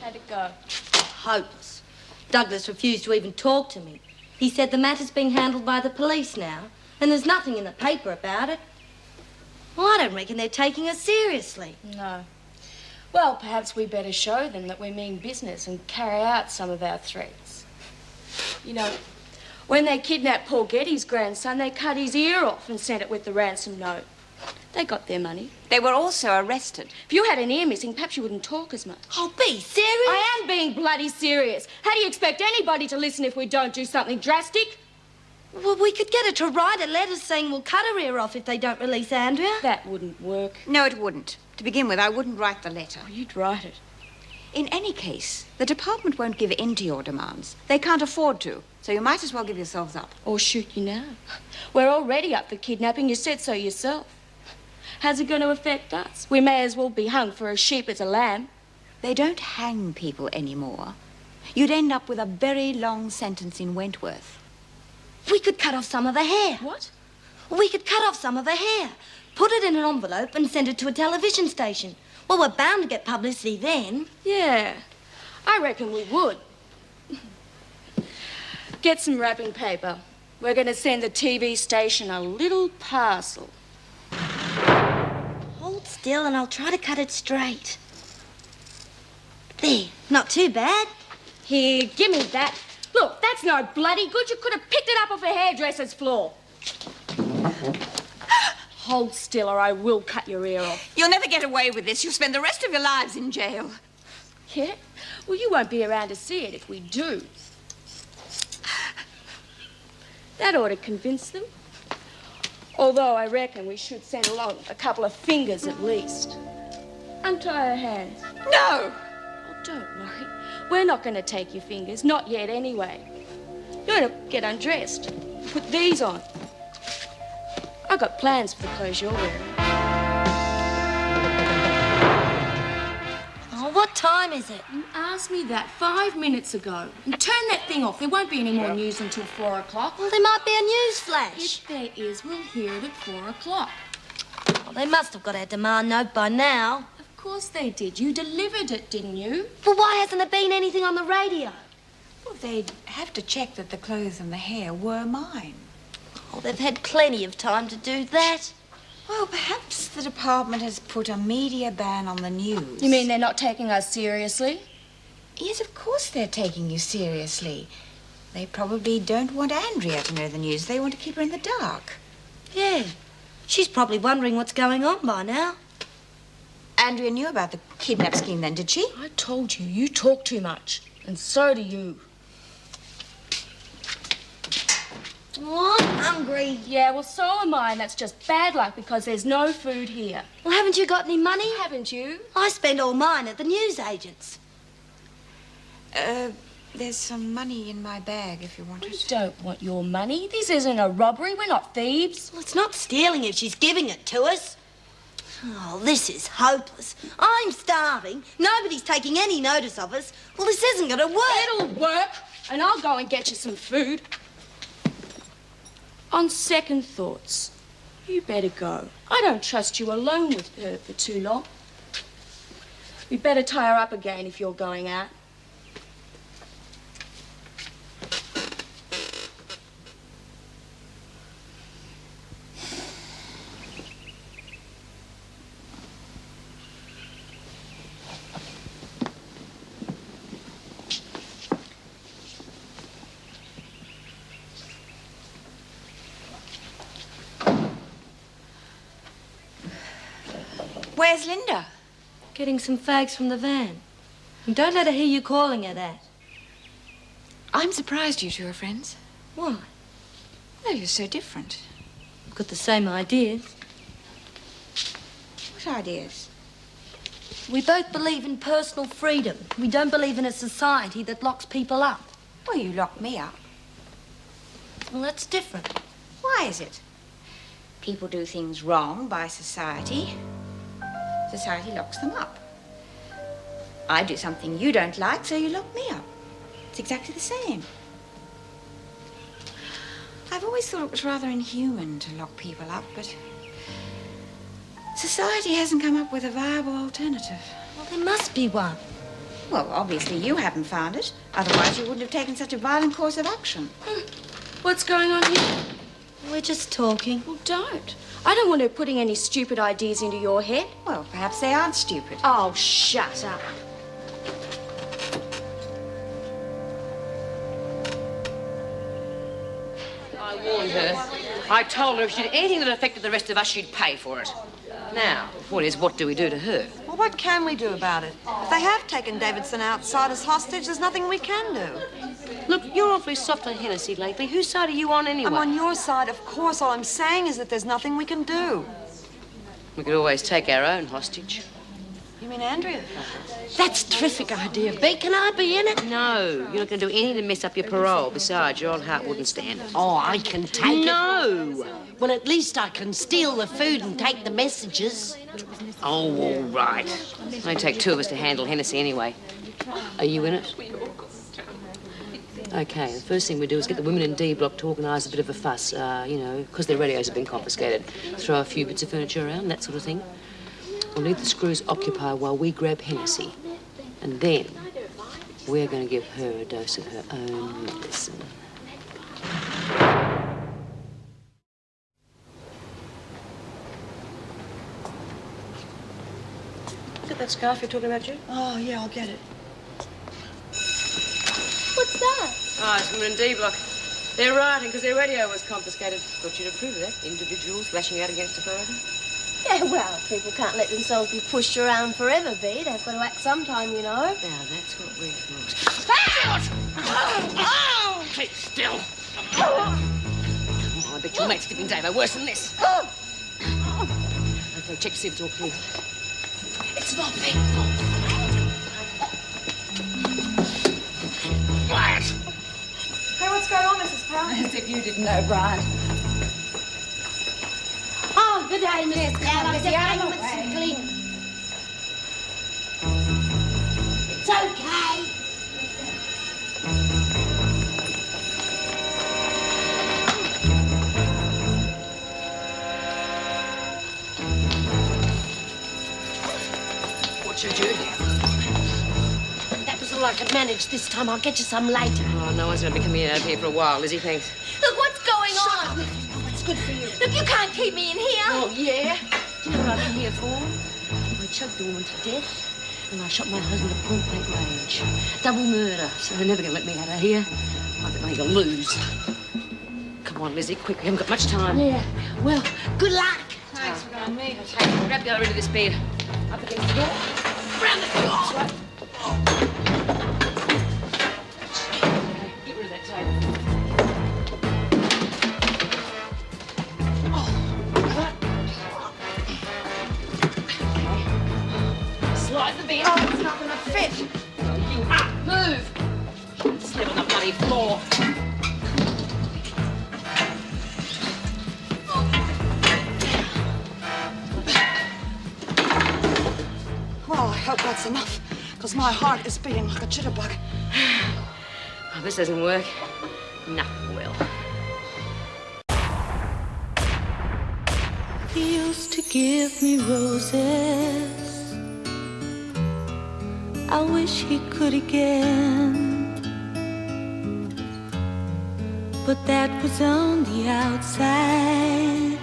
How'd it go? Hopeless. Douglas refused to even talk to me. He said the matter's being handled by the police now, and there's nothing in the paper about it. Well, I don't reckon they're taking us seriously. No. Well, perhaps we better show them that we mean business and carry out some of our threats. You know, when they kidnapped Paul Getty's grandson, they cut his ear off and sent it with the ransom note. They got their money. They were also arrested. If you had an ear missing, perhaps you wouldn't talk as much. Oh, be serious? I am being bloody serious. How do you expect anybody to listen if we don't do something drastic? Well, we could get her to write a letter saying we'll cut her ear off if they don't release Andrea. That wouldn't work. No, it wouldn't. To begin with, I wouldn't write the letter. Oh, you'd write it. In any case, the department won't give in to your demands. They can't afford to, so you might as well give yourselves up. Or shoot you now. We're already up for kidnapping. You said so yourself. How's it going to affect us? We may as well be hung for a sheep as a lamb. They don't hang people anymore. You'd end up with a very long sentence in Wentworth. We could cut off some of her hair. What? We could cut off some of her hair, put it in an envelope and send it to a television station. Well, we're bound to get publicity then. Yeah, I reckon we would. Get some wrapping paper. We're going to send the TV station a little parcel. Hold still and I'll try to cut it straight. There, not too bad. Here, give me that. Look, that's no bloody good. You could have picked it up off a hairdresser's floor. Hold still or I will cut your ear off. You'll never get away with this. You'll spend the rest of your lives in jail. Yeah? Well, you won't be around to see it if we do. That ought to convince them. Although I reckon we should send along a couple of fingers at least. Untie her hands. No! Oh, don't worry. We're not going to take your fingers. Not yet, anyway. You're going to get undressed. Put these on. I've got plans for the clothes you're wearing. Oh, what time is it? You asked me that 5 minutes ago. And turn that thing off. There won't be any more news until 4 o'clock. Well, there might be a news flash. If there is, we'll hear it at 4 o'clock. Well, they must have got our demand note by now. Of course they did. You delivered it, didn't you? Well, why hasn't there been anything on the radio? Well, they'd have to check that the clothes and the hair were mine. Oh, they've had plenty of time to do that. Well, perhaps the department has put a media ban on the news. You mean they're not taking us seriously? Yes, of course they're taking you seriously. They probably don't want Andrea to know the news. They want to keep her in the dark. Yeah. She's probably wondering what's going on by now. Andrea knew about the kidnap scheme then, did she? I told you, you talk too much. And so do you. Oh, I'm hungry. Yeah, well, so am I, and that's just bad luck because there's no food here. Well, haven't you got any money? Haven't you? I spend all mine at the newsagents. There's some money in my bag if you want We it. don't want your money. This isn't a robbery. We're not thieves. Well, it's not stealing if she's giving it to us. Oh, this is hopeless. I'm starving. Nobody's taking any notice of us. Well, this isn't going to work. It'll work, and I'll go and get you some food. On second thoughts, you better go. I don't trust you alone with her for too long. We'd better tie her up again if you're going out. Where's Linda? Getting some fags from the van. And don't let her hear you calling her that. I'm surprised you two are friends. Why? Well, you're so different. We've got the same ideas. What ideas? We both believe in personal freedom. We don't believe in a society that locks people up. Well, you locked me up. Well, that's different. Why is it? People do things wrong by society. Society locks them up. I do something you don't like, so you lock me up. It's exactly the same. I've always thought it was rather inhuman to lock people up, but society hasn't come up with a viable alternative. Well, there must be one. Well, obviously you haven't found it. Otherwise you wouldn't have taken such a violent course of action. What's going on here? We're just talking. Well, don't. I don't want her putting any stupid ideas into your head. Well, perhaps they aren't stupid. Oh, shut up. I warned her. I told her if she did anything that affected the rest of us, she'd pay for it. Now, the point is, what do we do to her? Well, what can we do about it? If they have taken Davidson outside as hostage, there's nothing we can do. Look, you're awfully soft on Hennessy lately. Whose side are you on anyway? I'm on your side, of course. All I'm saying is that there's nothing we can do. We could always take our own hostage. You mean Andrea? That's a terrific idea, Bea. Can I be in it? No, you're not going to do anything to mess up your parole. Besides, your old heart wouldn't stand it. Oh, I can take it. No! Well, at least I can steal the food and take the messages. Oh, all right. It only take two of us to handle Hennessy anyway. Are you in it? OK, the first thing we do is get the women in D Block to organise a bit of a fuss, you know, because their radios have been confiscated. Throw a few bits of furniture around, that sort of thing. We'll leave the screws occupied while we grab Hennessy. And then we're going to give her a dose of her own medicine. Got that scarf you're talking about, Jude? Oh, yeah, I'll get it. What's that? Oh, it's women in D Block. They're rioting because their radio was confiscated. Thought you'd approve of that. Individuals lashing out against authority. Yeah, well, people can't let themselves be pushed around forever, Bea. They've got to act sometime, you know. Now, that's what we thought. Oh! Keep still. Come on, I bet your mate's slipping Davo worse than this. OK, check to see if it's all clear. It's not big. Quiet. Hey, what's going on, Mrs. Powell? As if you didn't know, Brian. Oh, good day, Miss Powell. I'm just hanging with Sickling. It's okay. What's your Jude? That was all I could manage this time. I'll get you some later. Oh, no one's going to be coming out of here for a while, Lizzie, thanks. Look, what's going on? It's good for you. Look, you can't keep me in here. Oh, yeah? Do you know what I've been here for? I choked a woman to death, and I shot my husband at point-blank range. Double murder. So they're never going to let me out of here. I bet they're going to lose. Come on, Lizzie, quick. We haven't got much time. Yeah. Well, good luck. Thanks for going me. Hey, grab the other end of this bed. Up against the door. Round the door. That's right. Get rid of that table. Slide the bed. Oh, it's not going to fit. You up. Move. Sleep on the bloody floor. Well, I hope that's enough, because my heart is beating like a jitterbug. Oh, this doesn't work. Nothing will. He used to give me roses. I wish he could again. But that was on the outside,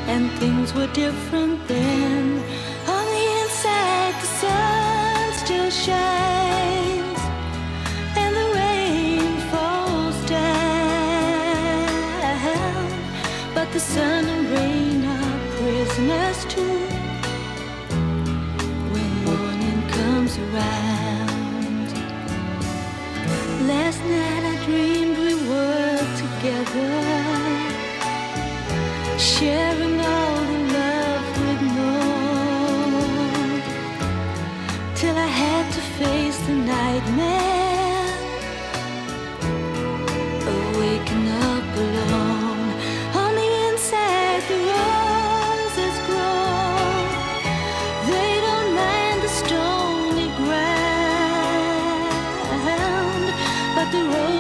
and things were different then. On the inside, the sun still shines, and the rain falls down. But the sun and rain are prisoners too when morning comes around. Last night I dreamed we were together, sharing all the love we'd known, till I had to face the nightmare of waking up alone. On the inside the roses grow, they don't mind the stony ground, but the roses